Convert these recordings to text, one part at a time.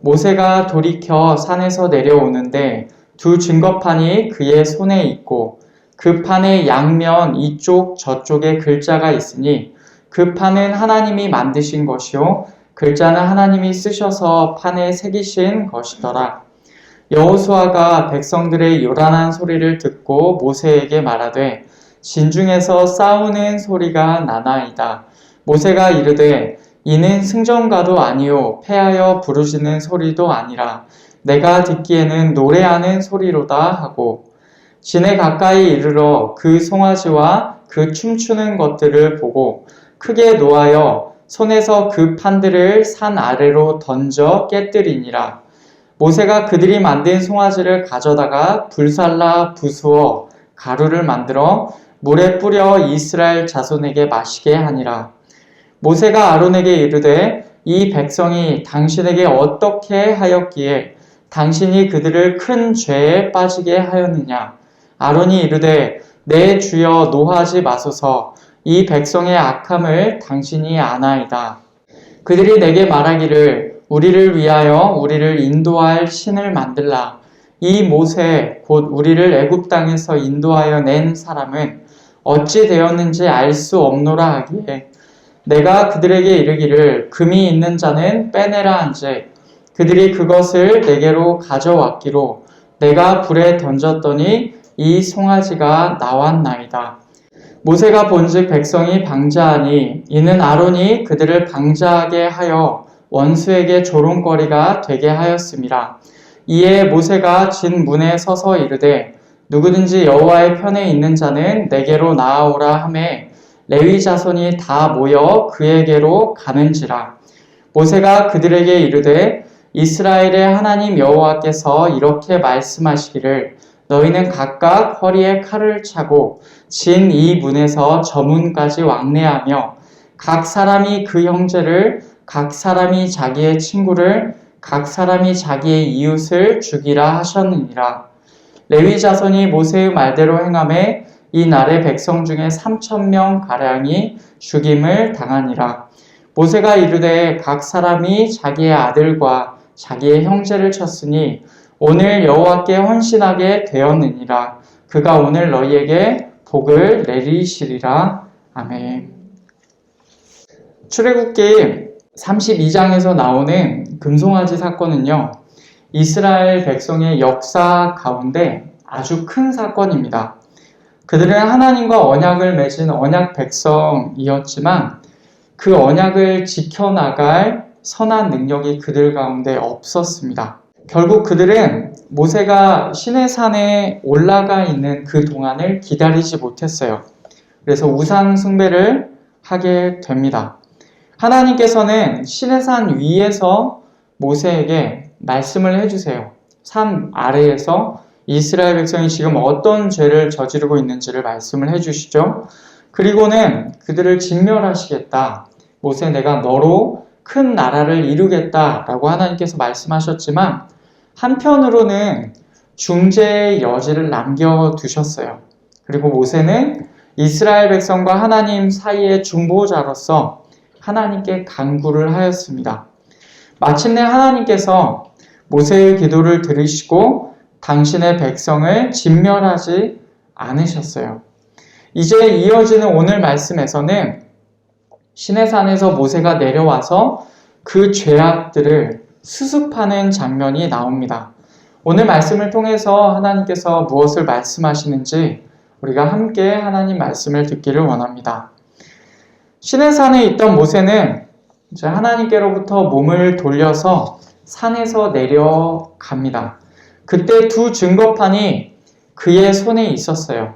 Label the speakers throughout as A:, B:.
A: 모세가 돌이켜 산에서 내려오는데 두 증거판이 그의 손에 있고 그 판의 양면 이쪽 저쪽에 글자가 있으니 그 판은 하나님이 만드신 것이요 글자는 하나님이 쓰셔서 판에 새기신 것이더라. 여호수아가 백성들의 요란한 소리를 듣고 모세에게 말하되 진중에서 싸우는 소리가 나나이다. 모세가 이르되 이는 승전가도 아니요 패하여 부르짖는 소리도 아니라 내가 듣기에는 노래하는 소리로다 하고 진에 가까이 이르러 그 송아지와 그 춤추는 것들을 보고 크게 노하여 손에서 그 판들을 산 아래로 던져 깨뜨리니라. 모세가 그들이 만든 송아지를 가져다가 불살라 부수어 가루를 만들어 물에 뿌려 이스라엘 자손에게 마시게 하니라. 모세가 아론에게 이르되 이 백성이 당신에게 어떻게 하였기에 당신이 그들을 큰 죄에 빠지게 하였느냐. 아론이 이르되 내 주여 노하지 마소서. 이 백성의 악함을 당신이 아나이다. 그들이 내게 말하기를 우리를 위하여 우리를 인도할 신을 만들라. 이 모세 곧 우리를 애굽 땅에서 인도하여 낸 사람은 어찌 되었는지 알 수 없노라 하기에 내가 그들에게 이르기를 금이 있는 자는 빼내라 한즉 그들이 그것을 내게로 가져왔기로 내가 불에 던졌더니 이 송아지가 나왔나이다. 모세가 본즉 백성이 방자하니 이는 아론이 그들을 방자하게 하여 원수에게 조롱거리가 되게 하였음이라. 이에 모세가 진 문에 서서 이르되 누구든지 여호와의 편에 있는 자는 내게로 나아오라 하매 레위 자손이 다 모여 그에게로 가는지라. 모세가 그들에게 이르되 이스라엘의 하나님 여호와께서 이렇게 말씀하시기를 너희는 각각 허리에 칼을 차고 진 이 문에서 저 문까지 왕래하며 각 사람이 그 형제를 각 사람이 자기의 친구를 각 사람이 자기의 이웃을 죽이라 하셨느니라. 레위 자손이 모세의 말대로 행하매 이 날에 백성 중에 3,000명 가량이 죽임을 당하니라. 모세가 이르되 각 사람이 자기의 아들과 자기의 형제를 쳤으니 오늘 여호와께 헌신하게 되었느니라. 그가 오늘 너희에게 복을 내리시리라. 아멘. 출애굽기 32장에서 나오는 금송아지 사건은요, 이스라엘 백성의 역사 가운데 아주 큰 사건입니다. 그들은 하나님과 언약을 맺은 언약 백성이었지만 그 언약을 지켜나갈 선한 능력이 그들 가운데 없었습니다. 결국 그들은 모세가 시내산에 올라가 있는 그 동안을 기다리지 못했어요. 그래서 우상 숭배를 하게 됩니다. 하나님께서는 시내산 위에서 모세에게 말씀을 해주세요. 산 아래에서 이스라엘 백성이 지금 어떤 죄를 저지르고 있는지를 말씀을 해주시죠. 그리고는 그들을 진멸하시겠다. 모세 내가 너로 큰 나라를 이루겠다라고 하나님께서 말씀하셨지만 한편으로는 중재의 여지를 남겨두셨어요. 그리고 모세는 이스라엘 백성과 하나님 사이의 중보자로서 하나님께 간구를 하였습니다. 마침내 하나님께서 모세의 기도를 들으시고 당신의 백성을 진멸하지 않으셨어요. 이제 이어지는 오늘 말씀에서는 시내산에서 모세가 내려와서 그 죄악들을 수습하는 장면이 나옵니다. 오늘 말씀을 통해서 하나님께서 무엇을 말씀하시는지 우리가 함께 하나님 말씀을 듣기를 원합니다. 시내산에 있던 모세는 이제 하나님께로부터 몸을 돌려서 산에서 내려갑니다. 그때 두 증거판이 그의 손에 있었어요.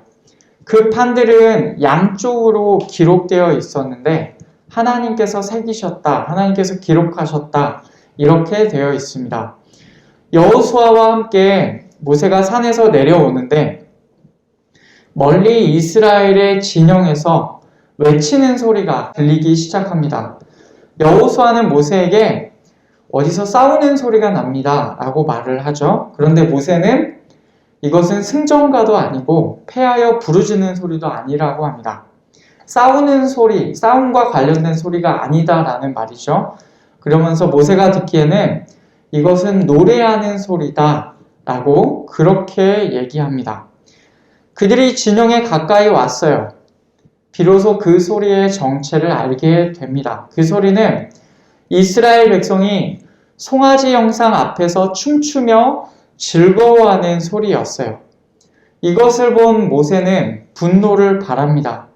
A: 그 판들은 양쪽으로 기록되어 있었는데 하나님께서 새기셨다, 하나님께서 기록하셨다 이렇게 되어 있습니다. 여호수아와 함께 모세가 산에서 내려오는데 멀리 이스라엘의 진영에서 외치는 소리가 들리기 시작합니다. 여호수아는 모세에게 어디서 싸우는 소리가 납니다 라고 말을 하죠. 그런데 모세는 이것은 승전가도 아니고 패하여 부르짖는 소리도 아니라고 합니다. 싸우는 소리, 싸움과 관련된 소리가 아니다라는 말이죠. 그러면서 모세가 듣기에는 이것은 노래하는 소리다 라고 그렇게 얘기합니다. 그들이 진영에 가까이 왔어요. 비로소 그 소리의 정체를 알게 됩니다. 그 소리는 이스라엘 백성이 송아지 형상 앞에서 춤추며 즐거워하는 소리였어요. 이것을 본 모세는 분노를 발합니다.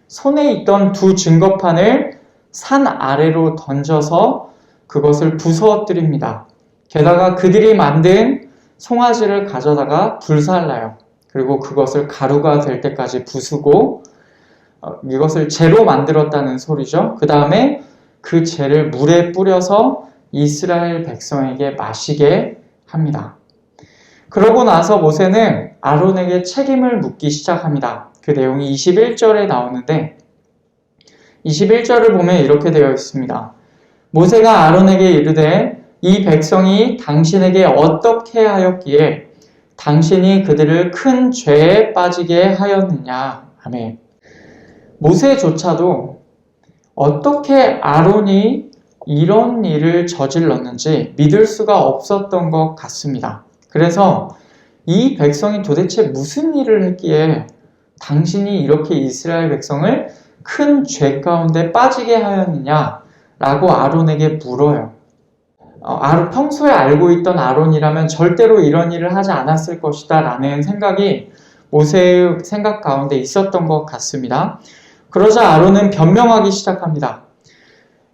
A: 손에 있던 두 증거판을 산 아래로 던져서 그것을 부서뜨립니다. 게다가 그들이 만든 송아지를 가져다가 불살라요. 그리고 그것을 가루가 될 때까지 부수고 이것을 재로 만들었다는 소리죠. 그 다음에 그 재를 물에 뿌려서 이스라엘 백성에게 마시게 합니다. 그러고 나서 모세는 아론에게 책임을 묻기 시작합니다. 그 내용이 21절에 나오는데 21절을 보면 이렇게 되어 있습니다. 모세가 아론에게 이르되 이 백성이 당신에게 어떻게 하였기에 당신이 그들을 큰 죄에 빠지게 하였느냐. 아멘. 모세조차도 어떻게 아론이 이런 일을 저질렀는지 믿을 수가 없었던 것 같습니다. 그래서 이 백성이 도대체 무슨 일을 했기에 당신이 이렇게 이스라엘 백성을 큰 죄 가운데 빠지게 하였느냐라고 아론에게 물어요. 평소에 알고 있던 아론이라면 절대로 이런 일을 하지 않았을 것이다 라는 생각이 모세의 생각 가운데 있었던 것 같습니다. 그러자 아론은 변명하기 시작합니다.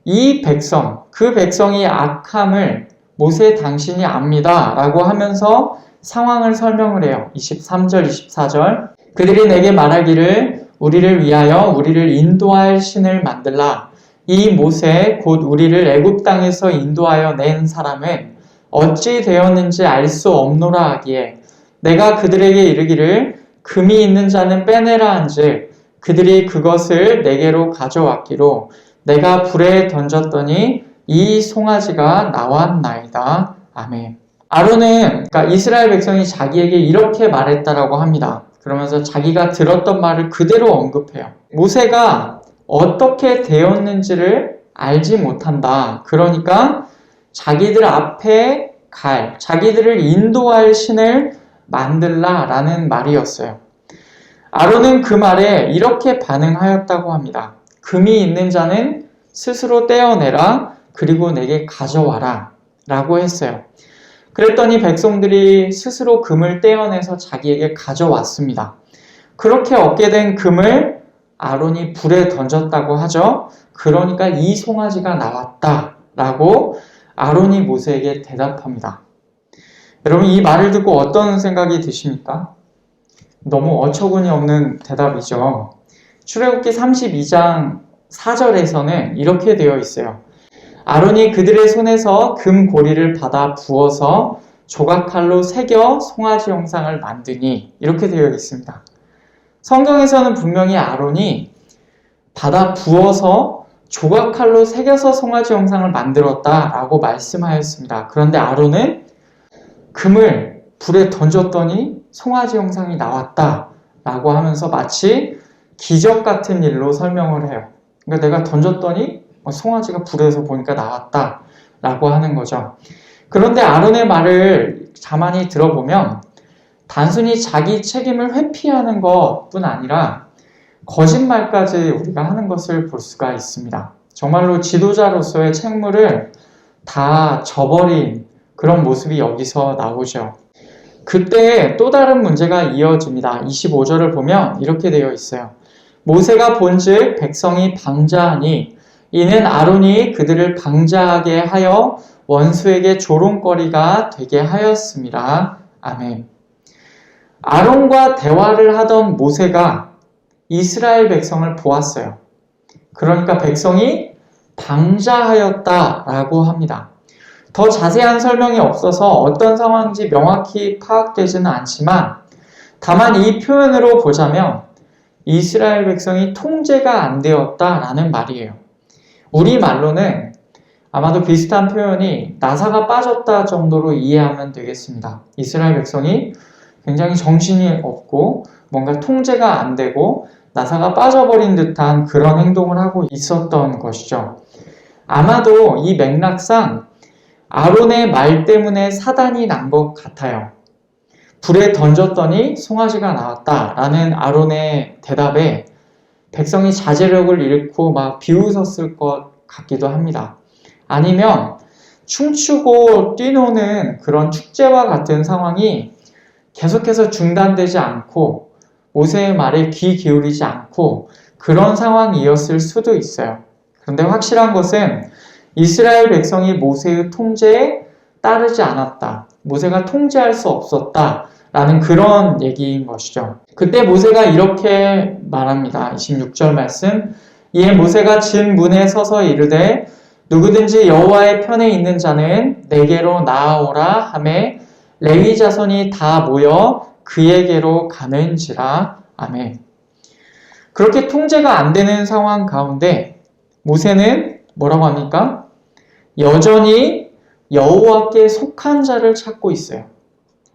A: 이 백성, 그 백성이 악함을 모세 당신이 압니다 라고 하면서 상황을 설명을 해요. 23절, 24절. 그들이 내게 말하기를 우리를 위하여 우리를 인도할 신을 만들라. 이 모세 곧 우리를 애굽 땅에서 인도하여 낸 사람은 어찌 되었는지 알 수 없노라 하기에 내가 그들에게 이르기를 금이 있는 자는 빼내라 한즉 그들이 그것을 내게로 가져왔기로 내가 불에 던졌더니 이 송아지가 나왔나이다. 아멘. 아론은 그러니까 이스라엘 백성이 자기에게 이렇게 말했다라고 합니다. 그러면서 자기가 들었던 말을 그대로 언급해요. 모세가 어떻게 되었는지를 알지 못한다. 그러니까 자기들 앞에 자기들을 인도할 신을 만들라 라는 말이었어요. 아론은 그 말에 이렇게 반응하였다고 합니다. 금이 있는 자는 스스로 떼어내라 그리고 내게 가져와라 라고 했어요. 그랬더니 백성들이 스스로 금을 떼어내서 자기에게 가져왔습니다. 그렇게 얻게 된 금을 아론이 불에 던졌다고 하죠. 그러니까 이 송아지가 나왔다 라고 아론이 모세에게 대답합니다. 여러분 이 말을 듣고 어떤 생각이 드십니까? 너무 어처구니 없는 대답이죠. 출애굽기 32장 4절에서는 이렇게 되어 있어요. 아론이 그들의 손에서 금 고리를 받아 부어서 조각칼로 새겨 송아지 형상을 만드니 이렇게 되어 있습니다. 성경에서는 분명히 아론이 받아 부어서 조각칼로 새겨서 송아지 형상을 만들었다라고 말씀하였습니다. 그런데 아론은 금을 불에 던졌더니 송아지 형상이 나왔다라고 하면서 마치 기적 같은 일로 설명을 해요. 그러니까 내가 던졌더니 송아지가 불에서 보니까 나왔다라고 하는 거죠. 그런데 아론의 말을 가만히 들어보면 단순히 자기 책임을 회피하는 것뿐 아니라 거짓말까지 우리가 하는 것을 볼 수가 있습니다. 정말로 지도자로서의 책무를 다 저버린 그런 모습이 여기서 나오죠. 그때 또 다른 문제가 이어집니다. 25절을 보면 이렇게 되어 있어요. 모세가 본즉 백성이 방자하니 이는 아론이 그들을 방자하게 하여 원수에게 조롱거리가 되게 하였습니다. 아멘. 아론과 대화를 하던 모세가 이스라엘 백성을 보았어요. 그러니까 백성이 방자하였다라고 합니다. 더 자세한 설명이 없어서 어떤 상황인지 명확히 파악되지는 않지만 다만 이 표현으로 보자면 이스라엘 백성이 통제가 안 되었다라는 말이에요. 우리말로는 아마도 비슷한 표현이 나사가 빠졌다 정도로 이해하면 되겠습니다. 이스라엘 백성이 굉장히 정신이 없고 뭔가 통제가 안 되고 나사가 빠져버린 듯한 그런 행동을 하고 있었던 것이죠. 아마도 이 맥락상 아론의 말 때문에 사단이 난 것 같아요. 불에 던졌더니 송아지가 나왔다라는 아론의 대답에 백성이 자제력을 잃고 막 비웃었을 것 같기도 합니다. 아니면 춤추고 뛰노는 그런 축제와 같은 상황이 계속해서 중단되지 않고 모세의 말에 귀 기울이지 않고 그런 상황이었을 수도 있어요. 그런데 확실한 것은 이스라엘 백성이 모세의 통제에 따르지 않았다. 모세가 통제할 수 없었다. 라는 그런 얘기인 것이죠. 그때 모세가 이렇게 말합니다. 26절 말씀. 이에 모세가 진 문에 서서 이르되 누구든지 여호와의 편에 있는 자는 내게로 나아오라 하매 레위 자손이 다 모여 그에게로 가는지라. 아멘. 그렇게 통제가 안 되는 상황 가운데 모세는 뭐라고 합니까? 여전히 여호와께 속한 자를 찾고 있어요.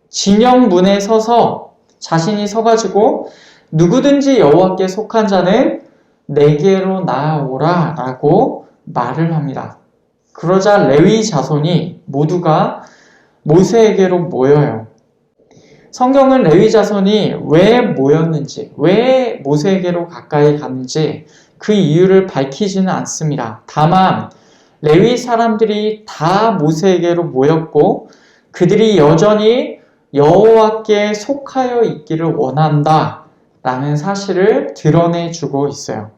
A: 진영 문에 서서 자신이 서가지고 누구든지 여호와께 속한 자는 내게로 나아오라 라고 말을 합니다. 그러자 레위 자손이 모두가 모세에게로 모여요. 성경은 레위 자손이 왜 모였는지, 왜 모세에게로 가까이 갔는지 그 이유를 밝히지는 않습니다. 다만 레위 사람들이 다 모세에게로 모였고 그들이 여전히 여호와께 속하여 있기를 원한다 라는 사실을 드러내주고 있어요.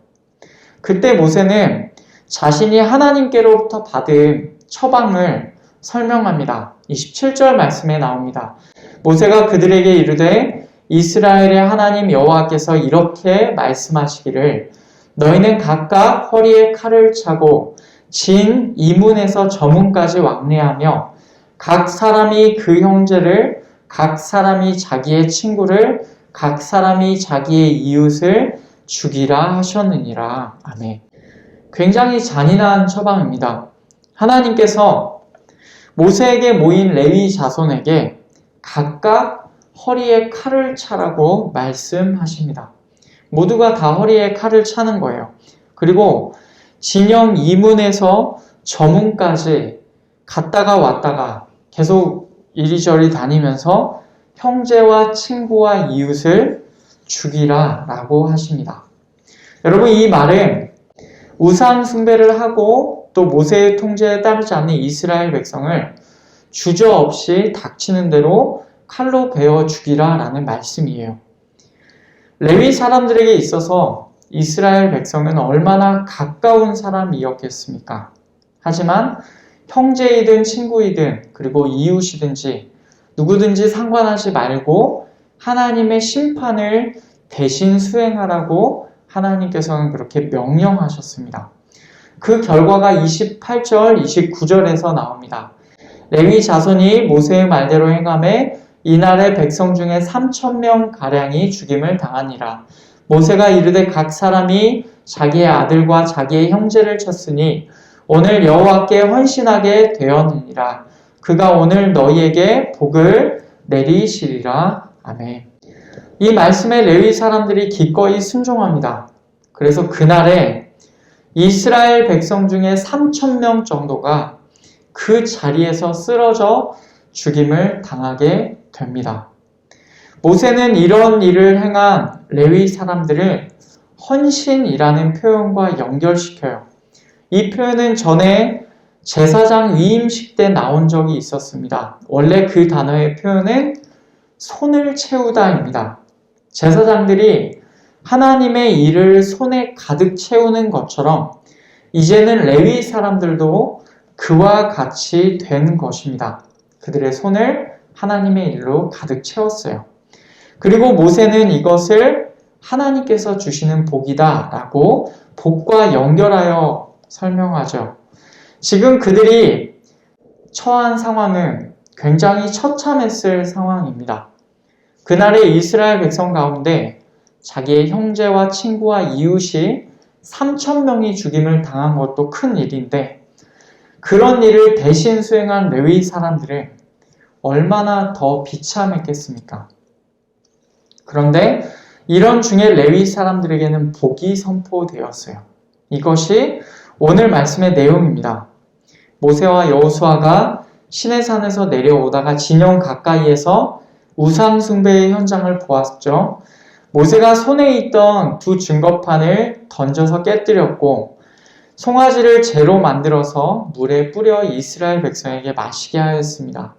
A: 그때 모세는 자신이 하나님께로부터 받은 처방을 설명합니다. 27절 말씀에 나옵니다. 모세가 그들에게 이르되 이스라엘의 하나님 여호와께서 이렇게 말씀하시기를 너희는 각각 허리에 칼을 차고 진 이문에서 저문까지 왕래하며 각 사람이 그 형제를 각 사람이 자기의 친구를 각 사람이 자기의 이웃을 죽이라 하셨느니라. 아멘. 굉장히 잔인한 처방입니다. 하나님께서 모세에게 모인 레위 자손에게 각각 허리에 칼을 차라고 말씀하십니다. 모두가 다 허리에 칼을 차는 거예요. 그리고 진영 이문에서 저문까지 갔다가 왔다가 계속 이리저리 다니면서 형제와 친구와 이웃을 죽이라 라고 하십니다. 여러분, 이 말은 우상 숭배를 하고 또 모세의 통제에 따르지 않는 이스라엘 백성을 주저없이 닥치는 대로 칼로 베어 죽이라 라는 말씀이에요. 레위 사람들에게 있어서 이스라엘 백성은 얼마나 가까운 사람이었겠습니까? 하지만 형제이든 친구이든 그리고 이웃이든지 누구든지 상관하지 말고 하나님의 심판을 대신 수행하라고 하나님께서는 그렇게 명령하셨습니다. 그 결과가 28절, 29절에서 나옵니다. 레위 자손이 모세의 말대로 행하매 이날의 백성 중에 3,000명 가량이 죽임을 당하니라. 모세가 이르되 각 사람이 자기의 아들과 자기의 형제를 쳤으니 오늘 여호와께 헌신하게 되었느니라. 그가 오늘 너희에게 복을 내리시리라. 아멘. 이 말씀에 레위 사람들이 기꺼이 순종합니다. 그래서 그날에 이스라엘 백성 중에 3,000명 정도가 그 자리에서 쓰러져 죽임을 당하게 됩니다. 모세는 이런 일을 행한 레위 사람들을 헌신이라는 표현과 연결시켜요. 이 표현은 전에 제사장 위임식 때 나온 적이 있었습니다. 원래 그 단어의 표현은 손을 채우다입니다. 제사장들이 하나님의 일을 손에 가득 채우는 것처럼 이제는 레위 사람들도 그와 같이 된 것입니다. 그들의 손을 하나님의 일로 가득 채웠어요. 그리고 모세는 이것을 하나님께서 주시는 복이다 라고 복과 연결하여 설명하죠. 지금 그들이 처한 상황은 굉장히 처참했을 상황입니다. 그날의 이스라엘 백성 가운데 자기의 형제와 친구와 이웃이 3,000명이 죽임을 당한 것도 큰 일인데 그런 일을 대신 수행한 레위 사람들은 얼마나 더 비참했겠습니까? 그런데 이런 중에 레위 사람들에게는 복이 선포되었어요. 이것이 오늘 말씀의 내용입니다. 모세와 여호수아가 시내산에서 내려오다가 진영 가까이에서 우상 숭배의 현장을 보았죠. 모세가 손에 있던 두 증거판을 던져서 깨뜨렸고 송아지를 재로 만들어서 물에 뿌려 이스라엘 백성에게 마시게 하였습니다.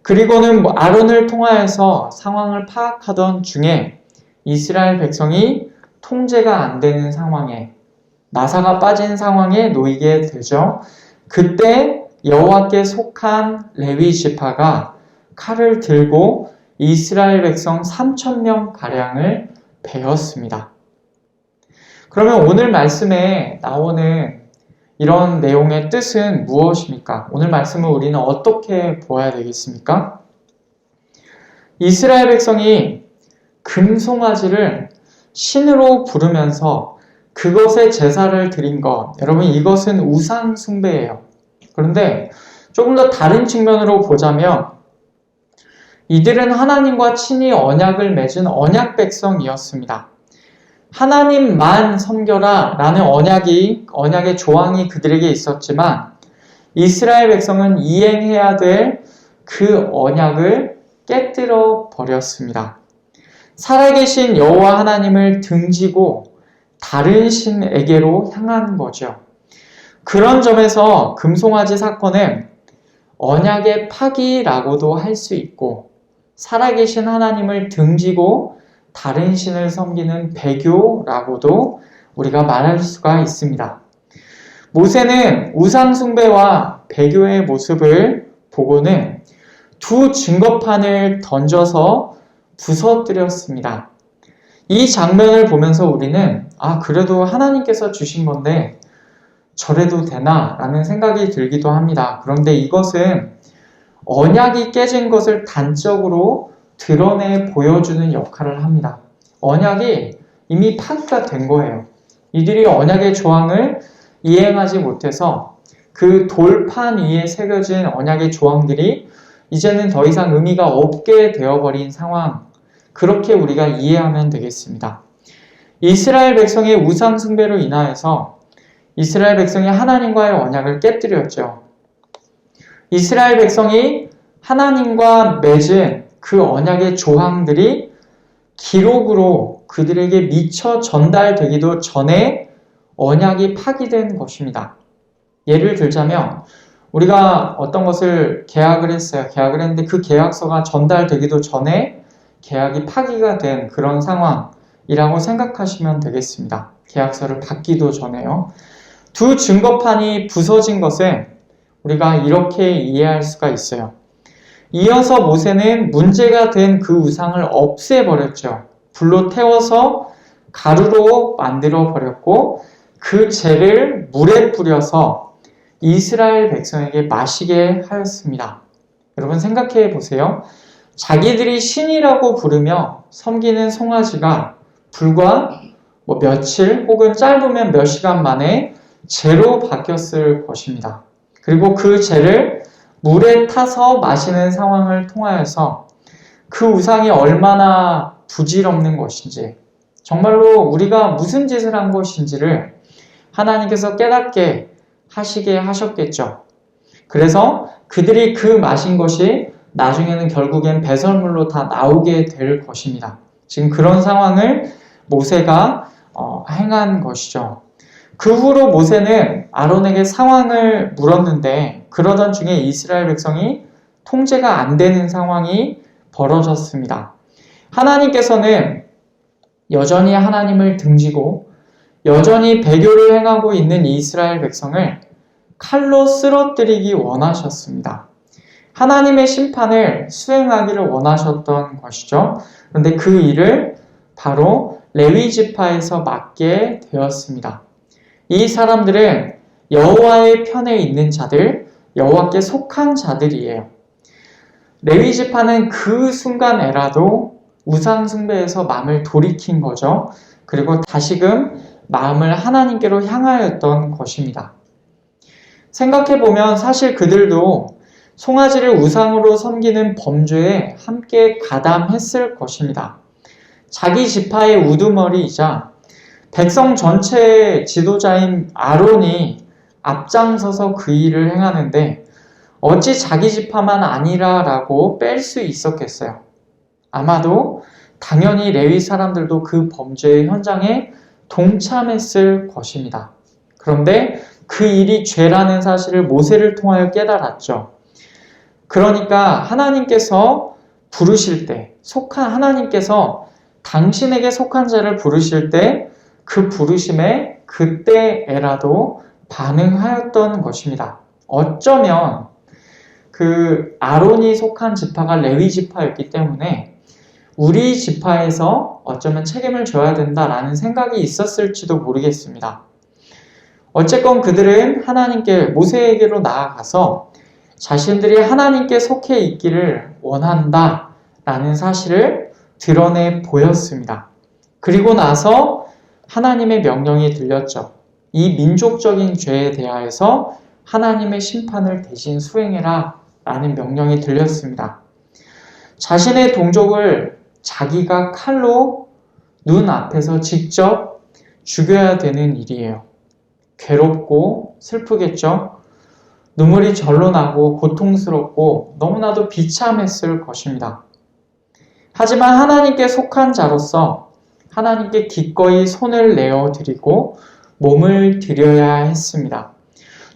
A: 그리고는 아론을 통하여서 상황을 파악하던 중에 이스라엘 백성이 통제가 안 되는 상황에, 나사가 빠진 상황에 놓이게 되죠. 그때 여호와께 속한 레위 지파가 칼을 들고 이스라엘 백성 3,000명 가량을 베었습니다. 그러면 오늘 말씀에 나오는 이런 내용의 뜻은 무엇입니까? 오늘 말씀을 우리는 어떻게 보아야 되겠습니까? 이스라엘 백성이 금송아지를 신으로 부르면서 그것에 제사를 드린 것, 여러분 이것은 우상 숭배예요. 그런데 조금 더 다른 측면으로 보자면 이들은 하나님과 친히 언약을 맺은 언약 백성이었습니다. 하나님만 섬겨라 라는 언약의 조항이 그들에게 있었지만 이스라엘 백성은 이행해야 될 그 언약을 깨뜨려 버렸습니다. 살아계신 여호와 하나님을 등지고 다른 신에게로 향한 거죠. 그런 점에서 금송아지 사건은 언약의 파기라고도 할 수 있고 살아계신 하나님을 등지고 다른 신을 섬기는 배교라고도 우리가 말할 수가 있습니다. 모세는 우상 숭배와 배교의 모습을 보고는 두 증거판을 던져서 부서뜨렸습니다. 이 장면을 보면서 우리는 그래도 하나님께서 주신 건데 저래도 되나? 라는 생각이 들기도 합니다. 그런데 이것은 언약이 깨진 것을 단적으로 드러내 보여주는 역할을 합니다. 언약이 이미 파기가 된 거예요. 이들이 언약의 조항을 이행하지 못해서 그 돌판 위에 새겨진 언약의 조항들이 이제는 더 이상 의미가 없게 되어버린 상황, 그렇게 우리가 이해하면 되겠습니다. 이스라엘 백성의 우상 숭배로 인하여서 이스라엘 백성이 하나님과의 언약을 깨뜨렸죠. 이스라엘 백성이 하나님과 맺은 그 언약의 조항들이 기록으로 그들에게 미처 전달되기도 전에 언약이 파기된 것입니다. 예를 들자면 우리가 어떤 것을 계약을 했어요. 계약을 했는데 그 계약서가 전달되기도 전에 계약이 파기가 된 그런 상황이라고 생각하시면 되겠습니다. 계약서를 받기도 전에요. 두 증거판이 부서진 것은 우리가 이렇게 이해할 수가 있어요. 이어서 모세는 문제가 된 그 우상을 없애버렸죠. 불로 태워서 가루로 만들어 버렸고 그 재를 물에 뿌려서 이스라엘 백성에게 마시게 하였습니다. 여러분 생각해 보세요. 자기들이 신이라고 부르며 섬기는 송아지가 불과 며칠 혹은 짧으면 몇 시간 만에 재로 바뀌었을 것입니다. 그리고 그 재를 물에 타서 마시는 상황을 통하여서 그 우상이 얼마나 부질없는 것인지, 정말로 우리가 무슨 짓을 한 것인지를 하나님께서 깨닫게 하시게 하셨겠죠. 그래서 그들이 그 마신 것이 나중에는 결국엔 배설물로 다 나오게 될 것입니다. 지금 그런 상황을 모세가 행한 것이죠. 그 후로 모세는 아론에게 상황을 물었는데 그러던 중에 이스라엘 백성이 통제가 안 되는 상황이 벌어졌습니다. 하나님께서는 여전히 하나님을 등지고 여전히 배교를 행하고 있는 이스라엘 백성을 칼로 쓰러뜨리기 원하셨습니다. 하나님의 심판을 수행하기를 원하셨던 것이죠. 그런데 그 일을 바로 레위 지파에서 맡게 되었습니다. 이 사람들은 여호와의 편에 있는 자들, 여호와께 속한 자들이에요. 레위 지파는 그 순간에라도 우상 숭배에서 마음을 돌이킨 거죠. 그리고 다시금 마음을 하나님께로 향하였던 것입니다. 생각해보면 사실 그들도 송아지를 우상으로 섬기는 범죄에 함께 가담했을 것입니다. 자기 지파의 우두머리이자 백성 전체의 지도자인 아론이 앞장서서 그 일을 행하는데 어찌 자기 지파만 아니라라고 뺄 수 있었겠어요? 아마도 당연히 레위 사람들도 그 범죄의 현장에 동참했을 것입니다. 그런데 그 일이 죄라는 사실을 모세를 통하여 깨달았죠. 그러니까 하나님께서 부르실 때, 하나님께서 당신에게 속한 자를 부르실 때 그 부르심에 그때에라도 반응하였던 것입니다. 어쩌면 그 아론이 속한 지파가 레위 지파였기 때문에 우리 지파에서 어쩌면 책임을 져야 된다라는 생각이 있었을지도 모르겠습니다. 어쨌건 그들은 모세에게로 나아가서 자신들이 하나님께 속해 있기를 원한다라는 사실을 드러내 보였습니다. 그리고 나서 하나님의 명령이 들렸죠. 이 민족적인 죄에 대하여서 하나님의 심판을 대신 수행해라 라는 명령이 들렸습니다. 자신의 동족을 자기가 칼로 눈앞에서 직접 죽여야 되는 일이에요. 괴롭고 슬프겠죠? 눈물이 절로 나고 고통스럽고 너무나도 비참했을 것입니다. 하지만 하나님께 속한 자로서 하나님께 기꺼이 손을 내어 드리고 몸을 드려야 했습니다.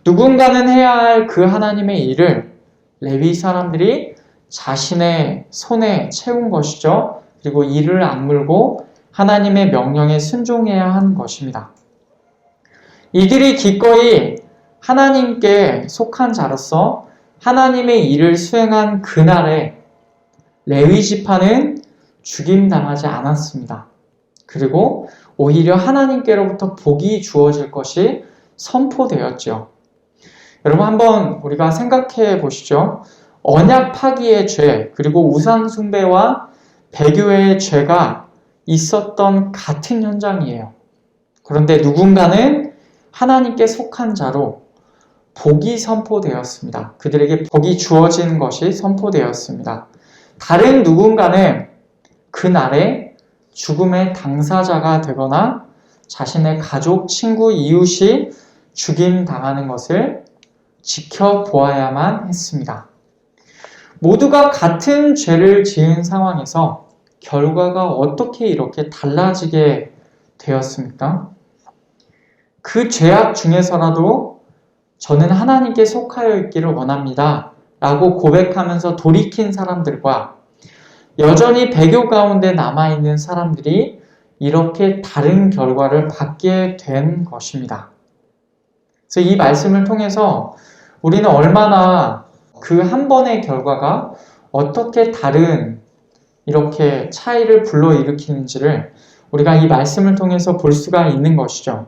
A: 누군가는 해야 할 그 하나님의 일을 레위 사람들이 자신의 손에 채운 것이죠. 그리고 이를 악물고 하나님의 명령에 순종해야 한 것입니다. 이들이 기꺼이 하나님께 속한 자로서 하나님의 일을 수행한 그날에 레위 지파는 죽임당하지 않았습니다. 그리고 오히려 하나님께로부터 복이 주어질 것이 선포되었죠. 여러분 한번 우리가 생각해 보시죠. 언약 파기의 죄 그리고 우상 숭배와 배교의 죄가 있었던 같은 현장이에요. 그런데 누군가는 하나님께 속한 자로 복이 선포되었습니다. 그들에게 복이 주어진 것이 선포되었습니다. 다른 누군가는 그날에 죽음의 당사자가 되거나 자신의 가족, 친구, 이웃이 죽임당하는 것을 지켜보아야만 했습니다. 모두가 같은 죄를 지은 상황에서 결과가 어떻게 이렇게 달라지게 되었습니까? 그 죄악 중에서라도 저는 하나님께 속하여 있기를 원합니다. 라고 고백하면서 돌이킨 사람들과 여전히 배교 가운데 남아있는 사람들이 이렇게 다른 결과를 받게 된 것입니다. 그래서 이 말씀을 통해서 우리는 얼마나 그 한 번의 결과가 어떻게 다른 이렇게 차이를 불러일으키는지를 우리가 이 말씀을 통해서 볼 수가 있는 것이죠.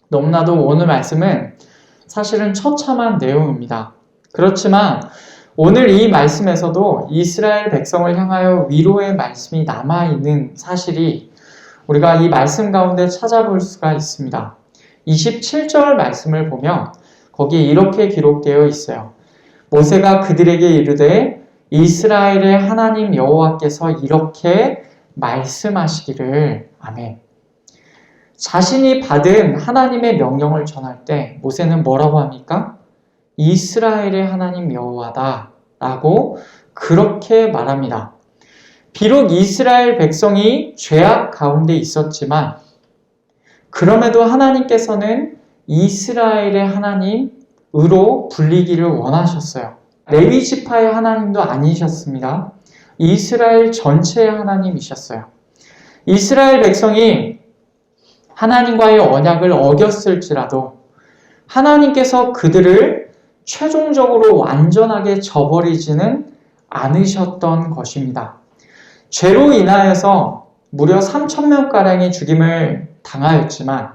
A: 너무나도 오늘 말씀은 사실은 처참한 내용입니다. 그렇지만 오늘 이 말씀에서도 이스라엘 백성을 향하여 위로의 말씀이 남아있는 사실이 우리가 이 말씀 가운데 찾아볼 수가 있습니다. 27절 말씀을 보면 거기에 이렇게 기록되어 있어요. 모세가 그들에게 이르되 이스라엘의 하나님 여호와께서 이렇게 말씀하시기를 아멘. 자신이 받은 하나님의 명령을 전할 때 모세는 뭐라고 합니까? 이스라엘의 하나님 여호와다 라고 그렇게 말합니다. 비록 이스라엘 백성이 죄악 가운데 있었지만 그럼에도 하나님께서는 이스라엘의 하나님으로 불리기를 원하셨어요. 레위 지파의 하나님도 아니셨습니다. 이스라엘 전체의 하나님이셨어요. 이스라엘 백성이 하나님과의 언약을 어겼을지라도 하나님께서 그들을 최종적으로 완전하게 저버리지는 않으셨던 것입니다. 죄로 인하여서 무려 3,000명가량이 죽임을 당하였지만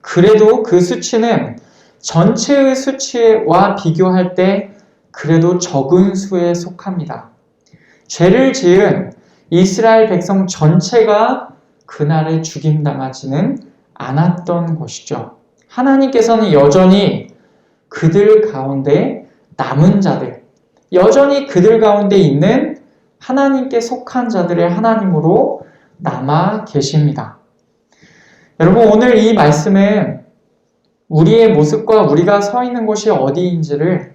A: 그래도 그 수치는 전체의 수치와 비교할 때 그래도 적은 수에 속합니다. 죄를 지은 이스라엘 백성 전체가 그날에 죽임당하지는 않았던 것이죠. 하나님께서는 여전히 그들 가운데 남은 자들, 여전히 그들 가운데 있는 하나님께 속한 자들의 하나님으로 남아 계십니다. 여러분 오늘 이 말씀은 우리의 모습과 우리가 서 있는 곳이 어디인지를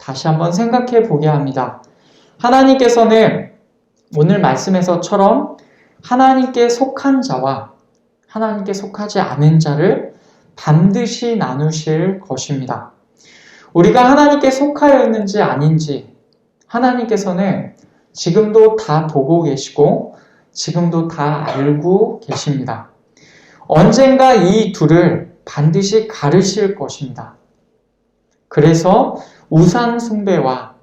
A: 다시 한번 생각해 보게 합니다. 하나님께서는 오늘 말씀에서처럼 하나님께 속한 자와 하나님께 속하지 않은 자를 반드시 나누실 것입니다. 우리가 하나님께 속하여 있는지 아닌지 하나님께서는 지금도 다 보고 계시고 지금도 다 알고 계십니다. 언젠가 이 둘을 반드시 가르실 것입니다. 그래서 우상 숭배와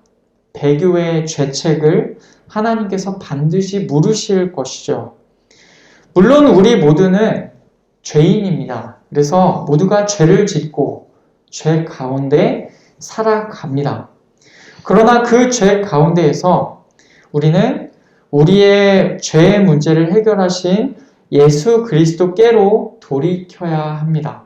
A: 배교의 죄책을 하나님께서 반드시 물으실 것이죠. 물론 우리 모두는 죄인입니다. 그래서 모두가 죄를 짓고 죄 가운데 살아갑니다. 그러나 그 죄 가운데에서 우리는 우리의 죄의 문제를 해결하신 예수 그리스도께로 돌이켜야 합니다.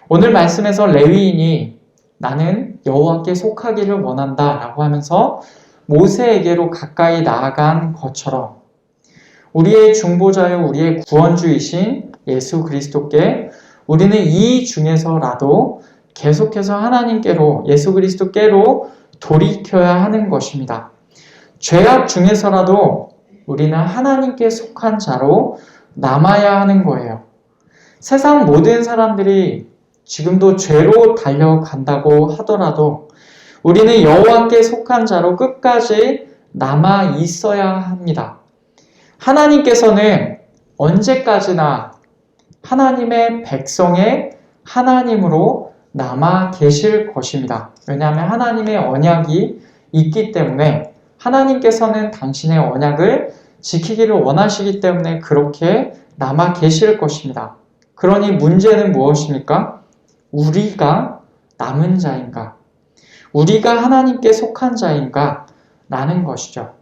A: 오늘 말씀에서 레위인이 나는 여호와께 속하기를 원한다 라고 하면서 모세에게로 가까이 나아간 것처럼 우리의 중보자요 우리의 구원주이신 예수 그리스도께 우리는 이 중에서라도 계속해서 하나님께로 예수 그리스도께로 돌이켜야 하는 것입니다. 죄악 중에서라도 우리는 하나님께 속한 자로 남아야 하는 거예요. 세상 모든 사람들이 지금도 죄로 달려간다고 하더라도 우리는 여호와께 속한 자로 끝까지 남아 있어야 합니다. 하나님께서는 언제까지나 하나님의 백성의 하나님으로 남아 계실 것입니다. 왜냐하면 하나님의 언약이 있기 때문에 하나님께서는 당신의 언약을 지키기를 원하시기 때문에 그렇게 남아 계실 것입니다. 그러니 문제는 무엇입니까? 우리가 남은 자인가? 우리가 하나님께 속한 자인가? 라는 것이죠.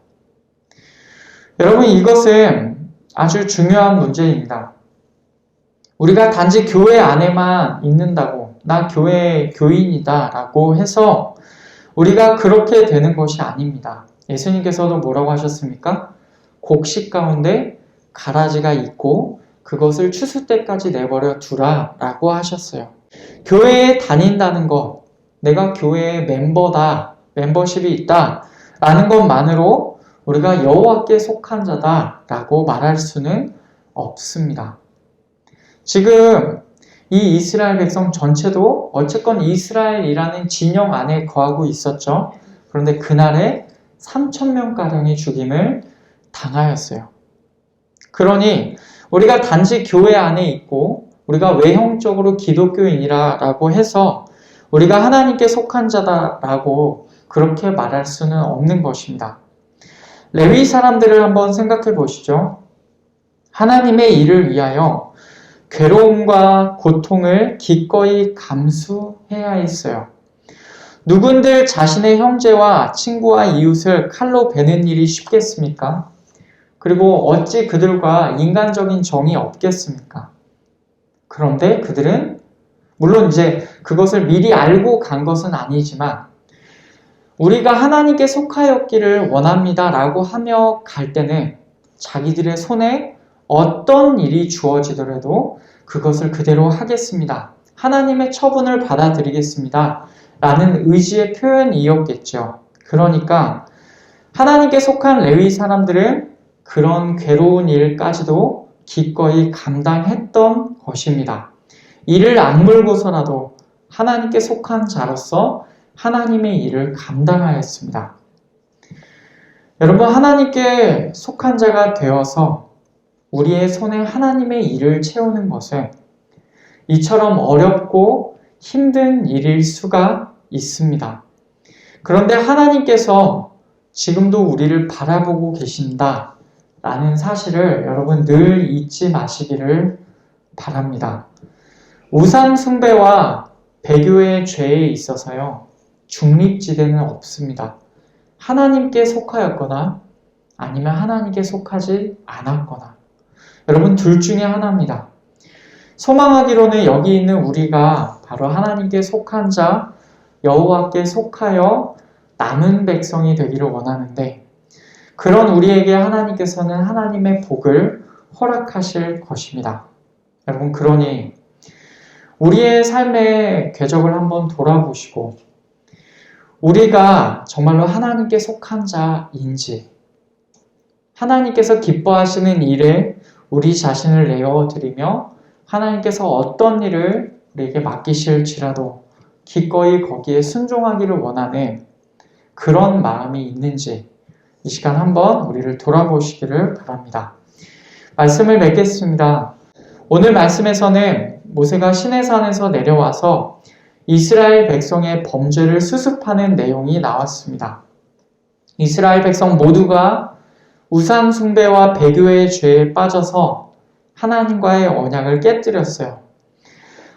A: 여러분, 이것은 아주 중요한 문제입니다. 우리가 단지 교회 안에만 있는다고, 나 교회 교인이다 라고 해서 우리가 그렇게 되는 것이 아닙니다. 예수님께서도 뭐라고 하셨습니까? 곡식 가운데 가라지가 있고 그것을 추수 때까지 내버려 두라 라고 하셨어요. 교회에 다닌다는 것, 내가 교회의 멤버다, 멤버십이 있다 라는 것만으로 우리가 여호와께 속한 자다 라고 말할 수는 없습니다. 지금 이 이스라엘 백성 전체도 어쨌건 이스라엘이라는 진영 안에 거하고 있었죠. 그런데 그날에 3,000명가량이 죽임을 당하였어요. 그러니 우리가 단지 교회 안에 있고 우리가 외형적으로 기독교인이라고 해서 우리가 하나님께 속한 자다라고 그렇게 말할 수는 없는 것입니다. 레위 사람들을 한번 생각해 보시죠. 하나님의 일을 위하여 괴로움과 고통을 기꺼이 감수해야 했어요. 누군들 자신의 형제와 친구와 이웃을 칼로 베는 일이 쉽겠습니까? 그리고 어찌 그들과 인간적인 정이 없겠습니까? 그런데 그들은 물론 이제 그것을 미리 알고 간 것은 아니지만 우리가 하나님께 속하였기를 원합니다 라고 하며 갈 때는 자기들의 손에 어떤 일이 주어지더라도 그것을 그대로 하겠습니다. 하나님의 처분을 받아들이겠습니다. 라는 의지의 표현이었겠죠. 그러니까 하나님께 속한 레위 사람들은 그런 괴로운 일까지도 기꺼이 감당했던 것입니다. 이를 악물고서라도 하나님께 속한 자로서 하나님의 일을 감당하였습니다. 여러분, 하나님께 속한 자가 되어서 우리의 손에 하나님의 일을 채우는 것은 이처럼 어렵고 힘든 일일 수가 있습니다. 그런데 하나님께서 지금도 우리를 바라보고 계신다 라는 사실을 여러분 늘 잊지 마시기를 바랍니다. 우상 숭배와 배교의 죄에 있어서요, 중립지대는 없습니다. 하나님께 속하였거나 아니면 하나님께 속하지 않았거나 여러분 둘 중에 하나입니다. 소망하기로는 여기 있는 우리가 바로 하나님께 속한 자, 여호와께 속하여 남은 백성이 되기를 원하는데 그런 우리에게 하나님께서는 하나님의 복을 허락하실 것입니다. 여러분, 그러니 우리의 삶의 궤적을 한번 돌아보시고 우리가 정말로 하나님께 속한 자인지, 하나님께서 기뻐하시는 일에 우리 자신을 내어드리며 하나님께서 어떤 일을 우리에게 맡기실지라도 기꺼이 거기에 순종하기를 원하는 그런 마음이 있는지 이 시간 한번 우리를 돌아보시기를 바랍니다. 말씀을 맺겠습니다. 오늘 말씀에서는 모세가 시내산에서 내려와서 이스라엘 백성의 범죄를 수습하는 내용이 나왔습니다. 이스라엘 백성 모두가 우상 숭배와 배교의 죄에 빠져서 하나님과의 언약을 깨뜨렸어요.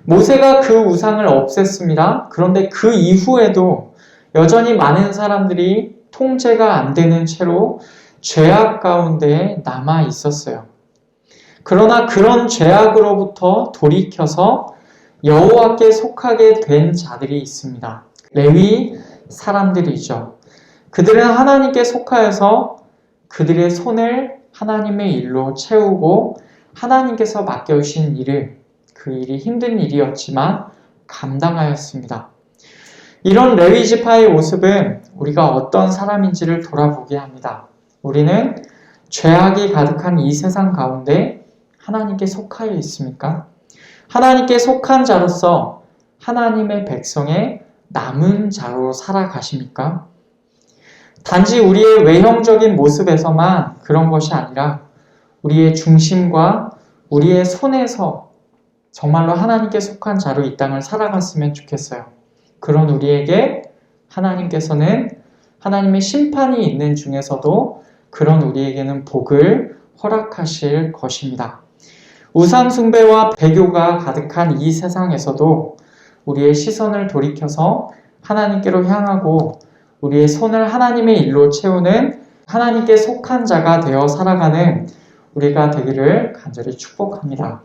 A: 모세가 그 우상을 없앴습니다. 그런데 그 이후에도 여전히 많은 사람들이 통제가 안 되는 채로 죄악 가운데 남아 있었어요. 그러나 그런 죄악으로부터 돌이켜서 여호와께 속하게 된 자들이 있습니다. 레위 사람들이죠. 그들은 하나님께 속하여서 그들의 손을 하나님의 일로 채우고 하나님께서 맡겨주신 일을, 그 일이 힘든 일이었지만 감당하였습니다. 이런 레위 지파의 모습은 우리가 어떤 사람인지를 돌아보게 합니다. 우리는 죄악이 가득한 이 세상 가운데 하나님께 속하여 있습니까? 하나님께 속한 자로서 하나님의 백성의 남은 자로 살아가십니까? 단지 우리의 외형적인 모습에서만 그런 것이 아니라 우리의 중심과 우리의 손에서 정말로 하나님께 속한 자로 이 땅을 살아갔으면 좋겠어요. 그런 우리에게 하나님께서는 하나님의 심판이 있는 중에서도 그런 우리에게는 복을 허락하실 것입니다. 우상 숭배와 배교가 가득한 이 세상에서도 우리의 시선을 돌이켜서 하나님께로 향하고 우리의 손을 하나님의 일로 채우는 하나님께 속한 자가 되어 살아가는 우리가 되기를 간절히 축복합니다.